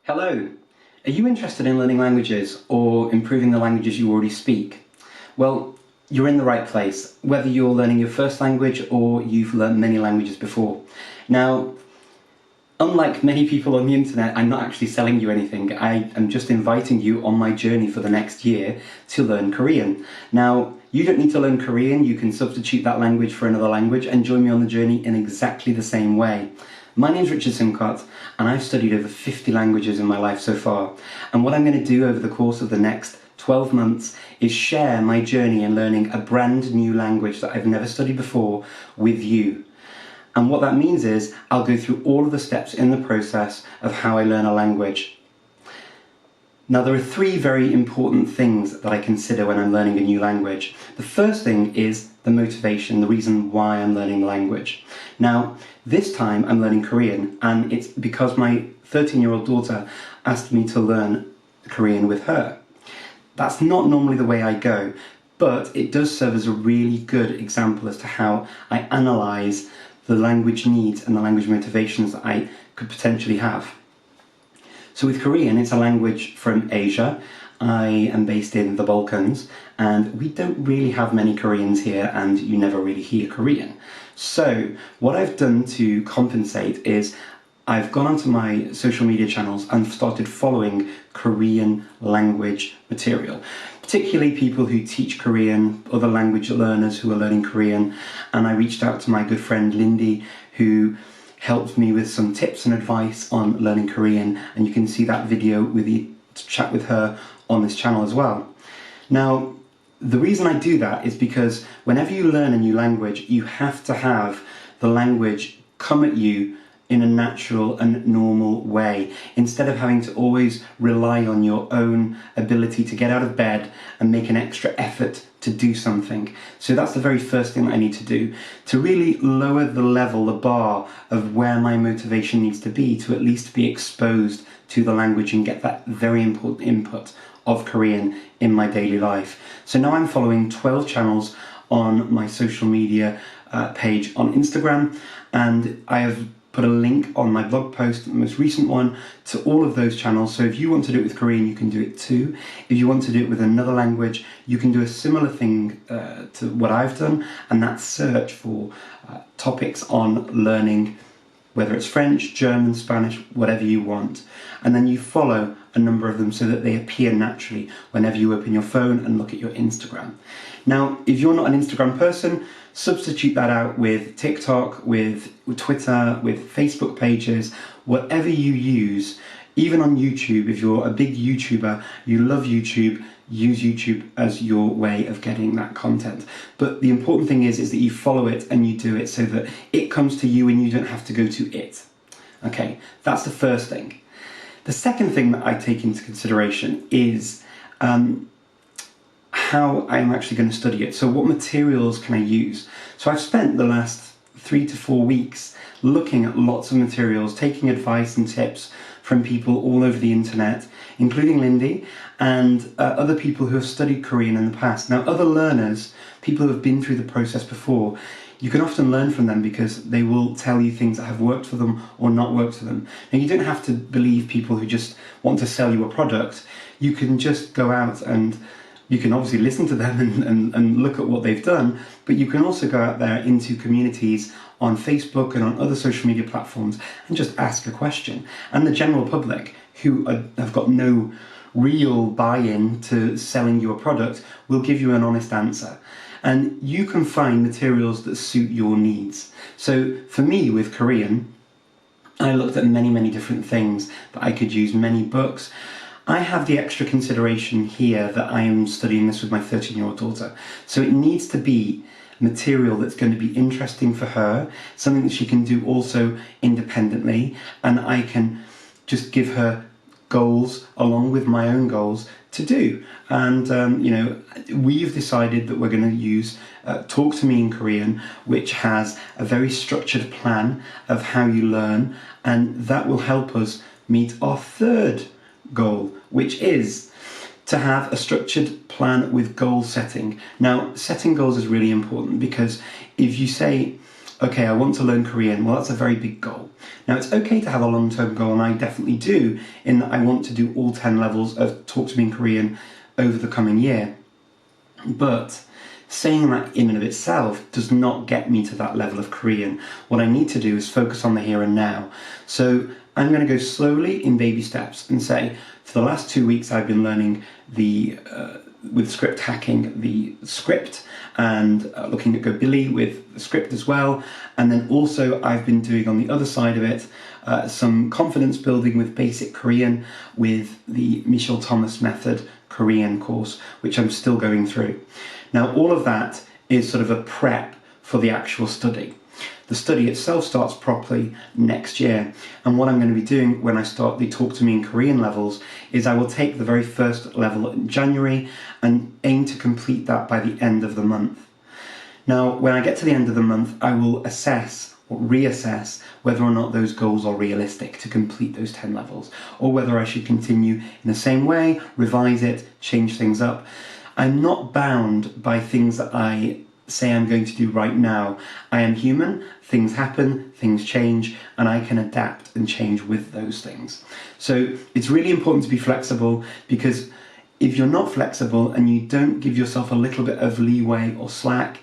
Hello! Are you interested in learning languages or improving the languages you already speak? Well, you're in the right place, whether you're learning your first language or you've learned many languages before. Now, unlike many people on the internet, I'm not actually selling you anything. I am just inviting you on my journey for the next year to learn Korean. Now, you don't need to learn Korean, you can substitute that language for another language and join me on the journey in exactly the same way. My name's Richard Simcott and I've studied over 50 languages in my life so far. And what I'm going to do over the course of the next 12 months is share my journey in learning a brand new language that I've never studied before with you. And what that means is I'll go through all of the steps in the process of how I learn a language. Now, there are three very important things that I consider when I'm learning a new language. The first thing is the motivation, the reason why I'm learning the language. Now, this time I'm learning Korean, and it's because my 13-year-old daughter asked me to learn Korean with her. That's not normally the way I go, but it does serve as a really good example as to how I analyse the language needs and the language motivations that I could potentially have. So with Korean, it's a language from Asia. I am based in the Balkans, and we don't really have many Koreans here, and you never really hear Korean. So what I've done to compensate is I've gone onto my social media channels and started following Korean language material, particularly people who teach Korean, other language learners who are learning Korean, and I reached out to my good friend Lindy, who helped me with some tips and advice on learning Korean, and you can see that video with the chat with her on this channel as well. Now, the reason I do that is because whenever you learn a new language, you have to have the language come at you in a natural and normal way, instead of having to always rely on your own ability to get out of bed and make an extra effort to do something. So that's the very first thing that I need to do, to really lower the level, the bar of where my motivation needs to be, to at least be exposed to the language and get that very important input of Korean in my daily life. So now I'm following 12 channels on my social media page on Instagram, and I have put a link on my blog post, the most recent one, to all of those channels. So if you want to do it with Korean, you can do it too. If you want to do it with another language, you can do a similar thing to what I've done, and that's search for topics on learning, whether it's French, German, Spanish, whatever you want. And then you follow a number of them so that they appear naturally whenever you open your phone and look at your Instagram. Now, if you're not an Instagram person, substitute that out with TikTok, with Twitter, with Facebook pages, whatever you use. Even on YouTube, if you're a big YouTuber, you love YouTube, use YouTube as your way of getting that content. But the important thing is that you follow it and you do it so that it comes to you and you don't have to go to it. Okay, that's the first thing. The second thing that I take into consideration is how I'm actually going to study it. So what materials can I use? So I've spent the last 3 to 4 weeks looking at lots of materials, taking advice and tips from people all over the internet, including Lindy and other people who have studied Korean in the past. Now, other learners, people who have been through the process before, you can often learn from them because they will tell you things that have worked for them or not worked for them. Now, you don't have to believe people who just want to sell you a product. You can just go out and you can obviously listen to them and look at what they've done, but you can also go out there into communities on Facebook and on other social media platforms and just ask a question. And the general public, who have got no real buy-in to selling you a product, will give you an honest answer. And you can find materials that suit your needs. So for me with Korean, I looked at many different things that I could use, many books. I have the extra consideration here that I am studying this with my 13-year-old daughter. So it needs to be material that's going to be interesting for her, something that she can do also independently, and I can just give her goals along with my own goals to do. And we've decided that we're going to use Talk to Me in Korean, which has a very structured plan of how you learn, and that will help us meet our third goal, which is to have a structured plan with goal setting. Now, setting goals is really important because if you say, okay, I want to learn Korean, well, that's a very big goal. Now, it's okay to have a long-term goal, and I definitely do, in that I want to do all 10 levels of Talk to Me in Korean over the coming year. But saying that in and of itself does not get me to that level of Korean. What I need to do is focus on the here and now. So I'm going to go slowly in baby steps and say, for the last 2 weeks I've been learning with script hacking, the script, and looking at Go Billy with the script as well. And then also I've been doing on the other side of it some confidence building with basic Korean with the Michelle Thomas method Korean course, which I'm still going through. Now, all of that is sort of a prep for the actual study. The study itself starts properly next year, and what I'm going to be doing when I start the Talk to Me in Korean levels is I will take the very first level in January and aim to complete that by the end of the month. Now, when I get to the end of the month, I will assess or reassess whether or not those goals are realistic to complete those 10 levels, or whether I should continue in the same way, revise it, change things up. I'm not bound by things that I say I'm going to do right now. I am human, things happen, things change, and I can adapt and change with those things. So it's really important to be flexible, because if you're not flexible and you don't give yourself a little bit of leeway or slack,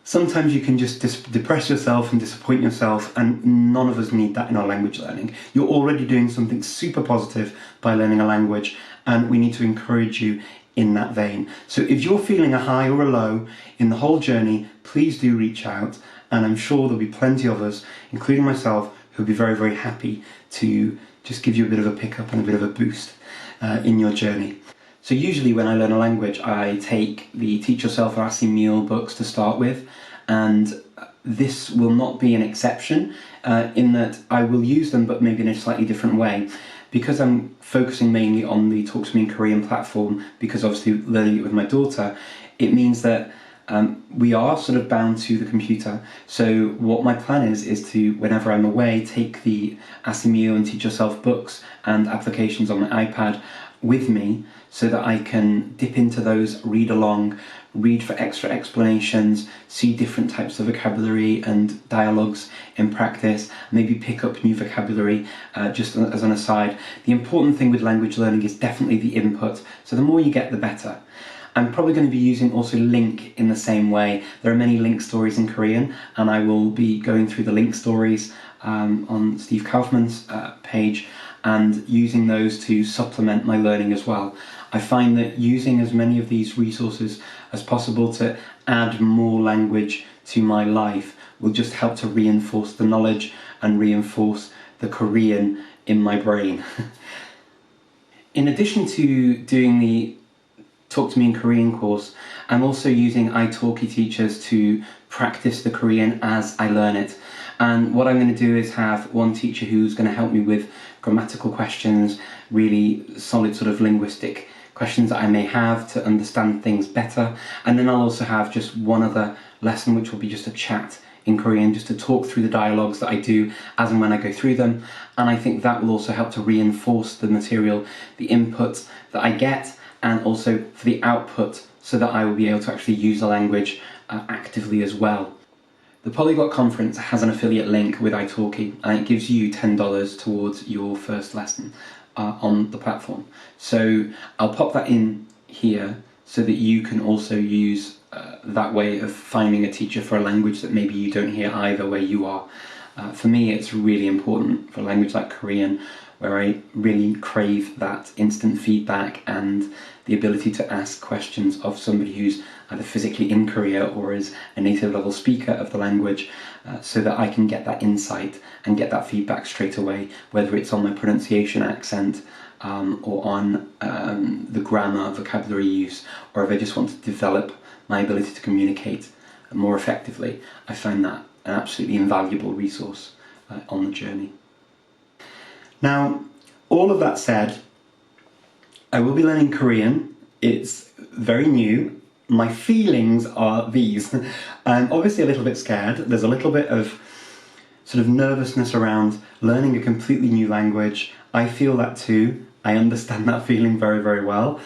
sometimes you can just depress yourself and disappoint yourself, and none of us need that in our language learning. You're already doing something super positive by learning a language, and we need to encourage you in that vein. So if you're feeling a high or a low in the whole journey, please do reach out, and I'm sure there'll be plenty of us, including myself, who'll be very, very happy to just give you a bit of a pickup and a bit of a boost in your journey. So usually when I learn a language, I take the Teach Yourself or Asimil books to start with, and this will not be an exception in that I will use them, but maybe in a slightly different way. Because I'm focusing mainly on the Talk to Me in Korean platform, because obviously learning it with my daughter, it means that we are sort of bound to the computer. So what my plan is to, whenever I'm away, take the Asimil and Teach Yourself books and applications on my iPad with me, so that I can dip into those, read along, read for extra explanations, see different types of vocabulary and dialogues in practice, maybe pick up new vocabulary just as an aside. The important thing with language learning is definitely the input, so the more you get, the better. I'm probably going to be using also Link in the same way. There are many Link stories in Korean, and I will be going through the Link stories on Steve Kaufman's page, and using those to supplement my learning as well. I find that using as many of these resources as possible to add more language to my life will just help to reinforce the knowledge and reinforce the Korean in my brain. In addition to doing the Talk to Me in Korean course, I'm also using Italki teachers to practice the Korean as I learn it. And what I'm going to do is have one teacher who's going to help me with grammatical questions, really solid sort of linguistic questions that I may have to understand things better. And then I'll also have just one other lesson, which will be just a chat in Korean, just to talk through the dialogues that I do as and when I go through them. And I think that will also help to reinforce the material, the input that I get, and also for the output, so that I will be able to actually use the language actively as well. The Polyglot Conference has an affiliate link with Italki, and it gives you $10 towards your first lesson on the platform. So I'll pop that in here so that you can also use that way of finding a teacher for a language that maybe you don't hear either where you are. For me, it's really important for a language like Korean, where I really crave that instant feedback and the ability to ask questions of somebody who's either physically in Korea or is a native level speaker of the language, so that I can get that insight and get that feedback straight away, whether it's on my pronunciation, accent, or on the grammar, vocabulary use, or if I just want to develop my ability to communicate more effectively. I find that an absolutely invaluable resource on the journey. Now, all of that said, I will be learning Korean. It's very new. My feelings are these. I'm obviously a little bit scared. There's a little bit of sort of nervousness around learning a completely new language. I feel that too. I understand that feeling very, very well.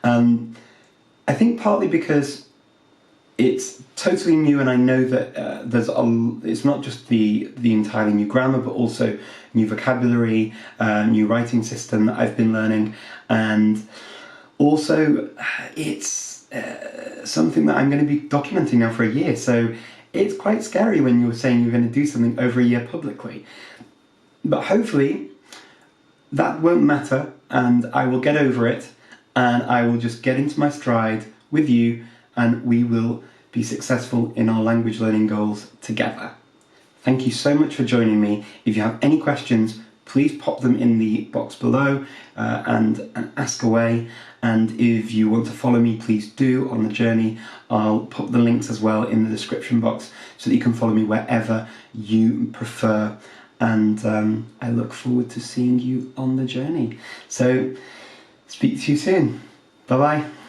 I think partly because it's totally new, and I know that it's not just the entirely new grammar, but also new vocabulary, new writing system that I've been learning, and also it's something that I'm going to be documenting now for a year. So it's quite scary when you're saying you're going to do something over a year publicly. But hopefully that won't matter, and I will get over it, and I will just get into my stride with you, and we will be successful in our language learning goals together. Thank you so much for joining me. If you have any questions, please pop them in the box below and ask away. And if you want to follow me, please do on the journey. I'll put the links as well in the description box so that you can follow me wherever you prefer. And I look forward to seeing you on the journey. So, speak to you soon. Bye-bye.